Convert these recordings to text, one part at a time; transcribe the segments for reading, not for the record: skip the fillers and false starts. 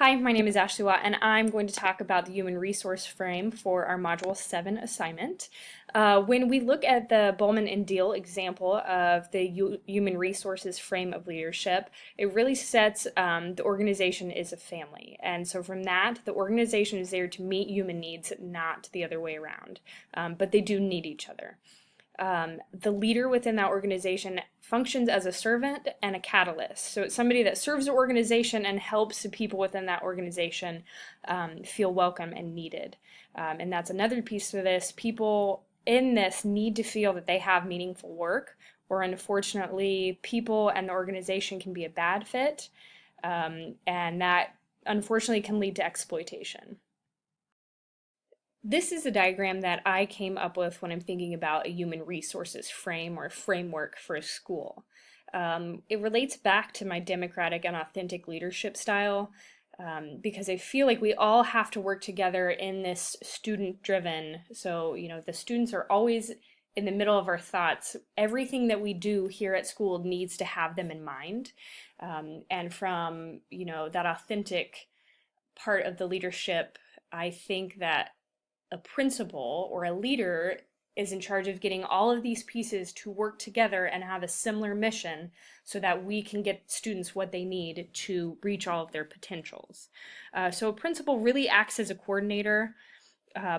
Hi, my name is Ashley Watt, and I'm going to talk about the human resource frame for our Module 7 assignment. When we look at the Bowman and Deal example of the human resources frame of leadership, it really sets the organization is a family. And so from that, the organization is there to meet human needs, not the other way around. But they do need each other. The leader within that organization functions as a servant and a catalyst. So it's somebody that serves the organization and helps the people within that organization feel welcome and needed. And that's another piece of this. People in this need to feel that they have meaningful work, or unfortunately, people and the organization can be a bad fit, and that unfortunately can lead to exploitation. This is a diagram that I came up with when I'm thinking about a human resources frame or framework for a school. It relates back to my democratic and authentic leadership style because I feel like we all have to work together in this student-driven, so the students are always in the middle of our thoughts. Everything that we do here at school needs to have them in mind. And from that authentic part of the leadership, I think that a principal or a leader is in charge of getting all of these pieces to work together and have a similar mission so that we can get students what they need to reach all of their potentials. So a principal really acts as a coordinator.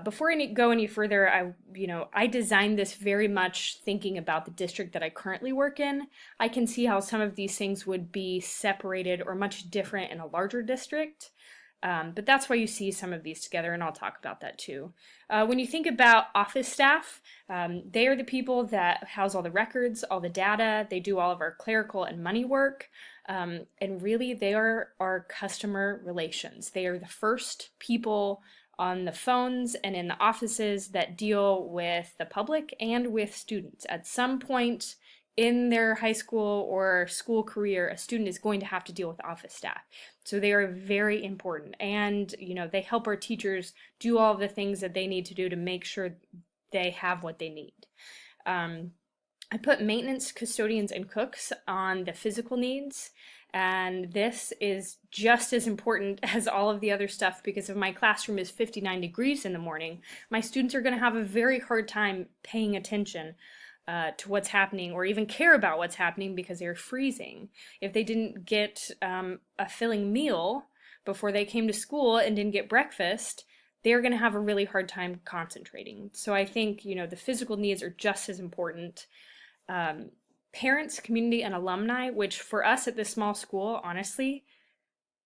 Before I go any further, I designed this very much thinking about the district that I currently work in. I can see how some of these things would be separated or much different in a larger district. But that's why you see some of these together, and I'll talk about that too. When you think about office staff, they are the people that house all the records, all the data, they do all of our clerical and money work, and really they are our customer relations. They are the first people on the phones and in the offices that deal with the public and with students. At some point in their high school or school career, a student is going to have to deal with office staff. So they are very important, and they help our teachers do all the things that they need to do to make sure they have what they need. I put maintenance, custodians, and cooks on the physical needs, and this is just as important as all of the other stuff, because if my classroom is 59 degrees in the morning, my students are going to have a very hard time paying attention to what's happening, or even care about what's happening, because they're freezing. If they didn't get a filling meal before they came to school and didn't get breakfast, they're going to have a really hard time concentrating. So I think the physical needs are just as important. Parents, community, and alumni, which for us at this small school, honestly,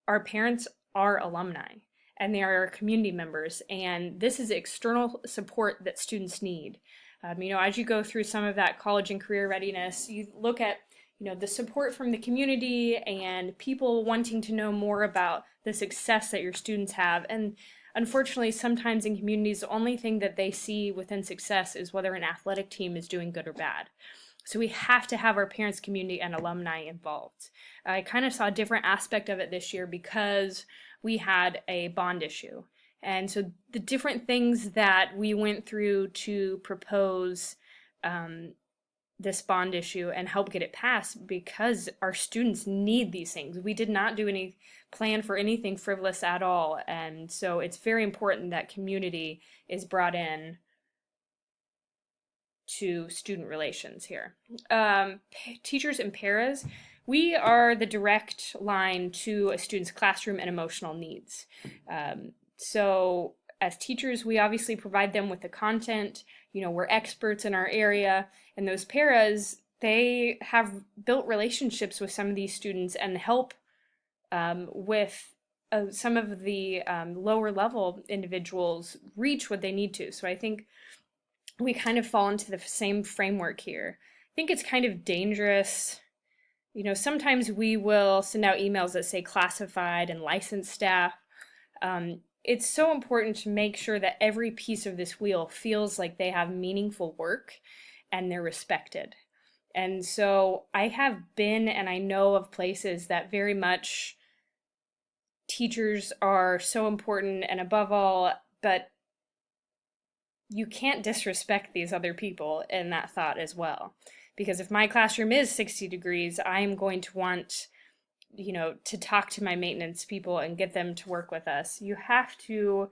our parents are alumni and they are our community members, and this is external support that students need. As you go through some of that college and career readiness, you look at the support from the community and people wanting to know more about the success that your students have. And unfortunately, sometimes in communities, the only thing that they see within success is whether an athletic team is doing good or bad. So we have to have our parents, community, and alumni involved. I kind of saw a different aspect of it this year because we had a bond issue. And so the different things that we went through to propose this bond issue and help get it passed, because our students need these things. We did not do any plan for anything frivolous at all. And so it's very important that community is brought in to student relations here. Teachers and paras, we are the direct line to a student's classroom and emotional needs. So as teachers, we obviously provide them with the content. We're experts in our area, and those paras, they have built relationships with some of these students and help with some of the lower level individuals reach what they need to. So I think we kind of fall into the same framework here. I think it's kind of dangerous. Sometimes we will send out emails that say classified and licensed staff. It's so important to make sure that every piece of this wheel feels like they have meaningful work and they're respected. And so I have been, and I know of places that very much teachers are so important and above all, but you can't disrespect these other people in that thought as well. Because if my classroom is 60 degrees, I'm going to want to talk to my maintenance people and get them to work with us, you have to,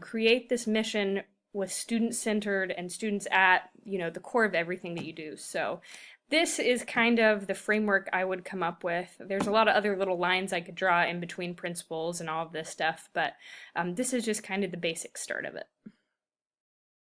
create this mission with student centered and students at, the core of everything that you do. So this is kind of the framework I would come up with. There's a lot of other little lines I could draw in between principles and all of this stuff, but this is just kind of the basic start of it.